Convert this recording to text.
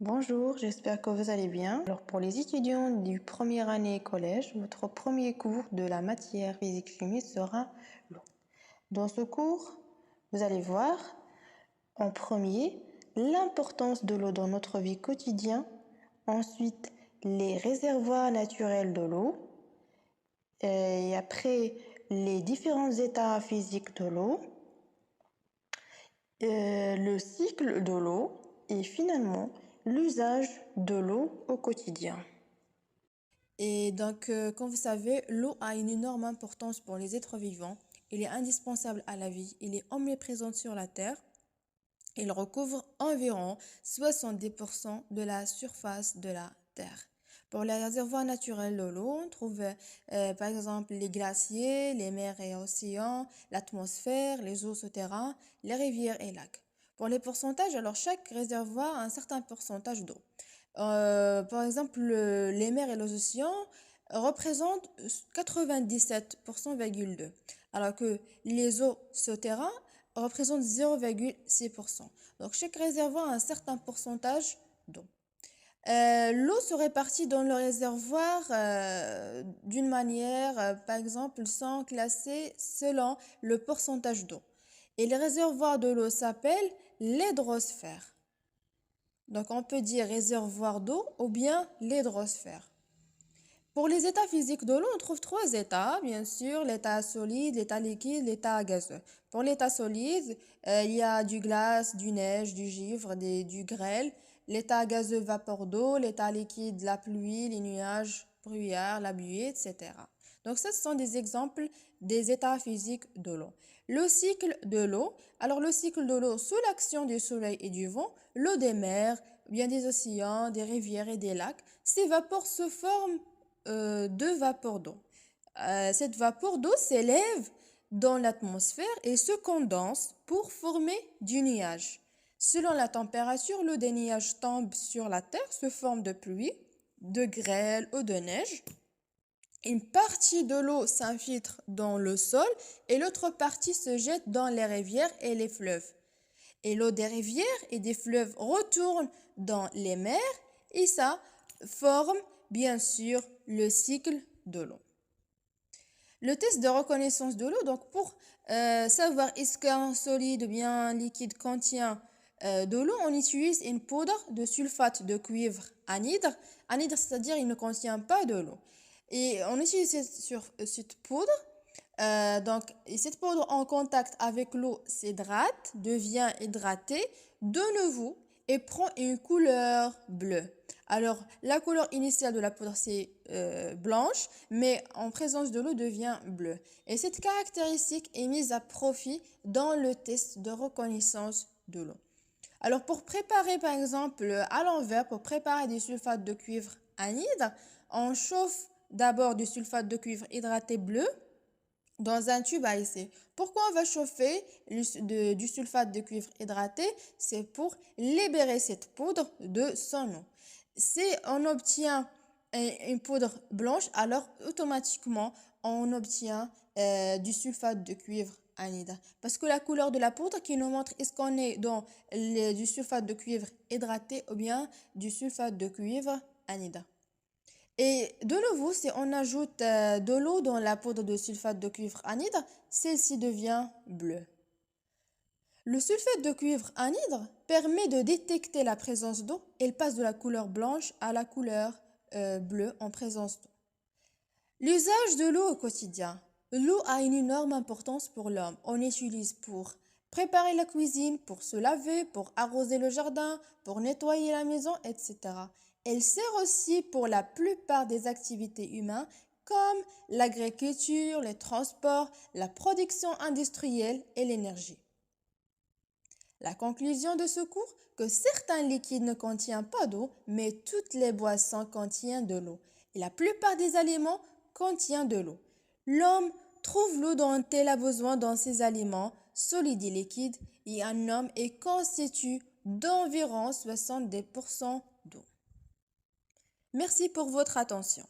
Bonjour, j'espère que vous allez bien. Alors pour les étudiants du première année collège, votre premier cours de la matière physique-chimie sera l'eau. Dans ce cours, vous allez voir en premier l'importance de l'eau dans notre vie quotidienne, ensuite les réservoirs naturels de l'eau, et après les différents états physiques de l'eau, le cycle de l'eau et finalement l'usage de l'eau au quotidien. Et donc, comme vous savez, l'eau a une énorme importance pour les êtres vivants. Il est indispensable à la vie. Il est omniprésent sur la Terre. Il recouvre environ 70% de la surface de la Terre. Pour les réservoirs naturels de l'eau, on trouve par exemple les glaciers, les mers et océans, l'atmosphère, les eaux souterraines, les rivières et lacs. Pour les pourcentages, alors chaque réservoir a un certain pourcentage d'eau. Par exemple, les mers et les océans représentent 97,2%, alors que les eaux souterraines représentent 0,6%. Donc chaque réservoir a un certain pourcentage d'eau. L'eau se répartit dans le réservoir d'une manière, par exemple, sont classés selon le pourcentage d'eau. Et les réservoirs de l'eau s'appellent l'hydrosphère. Donc on peut dire réservoir d'eau ou bien l'hydrosphère. Pour les états physiques de l'eau, on trouve trois états, bien sûr, l'état solide, l'état liquide, l'état gazeux. Pour l'état solide, il y a du glace, du neige, du givre, du grêle. L'état gazeux, vapeur d'eau. L'état liquide, la pluie, les nuages, brouillard, la buée, etc. Donc, ce sont des exemples des états physiques de l'eau. Le cycle de l'eau. Alors, le cycle de l'eau sous l'action du soleil et du vent, l'eau des mers, bien des océans, des rivières et des lacs, ces vapeurs se forment de vapeur d'eau. Cette vapeur d'eau s'élève dans l'atmosphère et se condense pour former du nuage. Selon la température, l'eau des nuages tombe sur la terre sous forme de pluie, de grêle ou de neige. Une partie de l'eau s'infiltre dans le sol et l'autre partie se jette dans les rivières et les fleuves. Et l'eau des rivières et des fleuves retourne dans les mers et ça forme bien sûr le cycle de l'eau. Le test de reconnaissance de l'eau, donc pour savoir est-ce qu'un solide ou bien un liquide contient de l'eau, on utilise une poudre de sulfate de cuivre anhydre. Anhydre, c'est-à-dire il ne contient pas de l'eau. Et on utilise cette poudre. Donc, cette poudre en contact avec l'eau s'hydrate, devient hydratée de nouveau et prend une couleur bleue. Alors, la couleur initiale de la poudre, c'est blanche, mais en présence de l'eau, devient bleue. Et cette caractéristique est mise à profit dans le test de reconnaissance de l'eau. Alors, pour préparer, par exemple, à l'envers, pour préparer des sulfates de cuivre anhydre, on chauffe d'abord du sulfate de cuivre hydraté bleu dans un tube à essai. Pourquoi on va chauffer du sulfate de cuivre hydraté? C'est pour libérer cette poudre de son eau. Si on obtient une poudre blanche, alors automatiquement on obtient du sulfate de cuivre anhydre. Parce que la couleur de la poudre qui nous montre est-ce qu'on est dans du sulfate de cuivre hydraté ou bien du sulfate de cuivre anhydre. Et de nouveau, si on ajoute de l'eau dans la poudre de sulfate de cuivre anhydre, celle-ci devient bleue. Le sulfate de cuivre anhydre permet de détecter la présence d'eau. Elle passe de la couleur blanche à la couleur bleue en présence d'eau. L'usage de l'eau au quotidien. L'eau a une énorme importance pour l'homme. On l'utilise pour préparer la cuisine, pour se laver, pour arroser le jardin, pour nettoyer la maison, etc. Elle sert aussi pour la plupart des activités humaines comme l'agriculture, les transports, la production industrielle et l'énergie. La conclusion de ce cours, que certains liquides ne contiennent pas d'eau, mais toutes les boissons contiennent de l'eau. Et la plupart des aliments contiennent de l'eau. L'homme trouve l'eau dont il a besoin dans ses aliments, solides et liquides, et un homme est constitué d'environ 70% d'eau. Merci pour votre attention.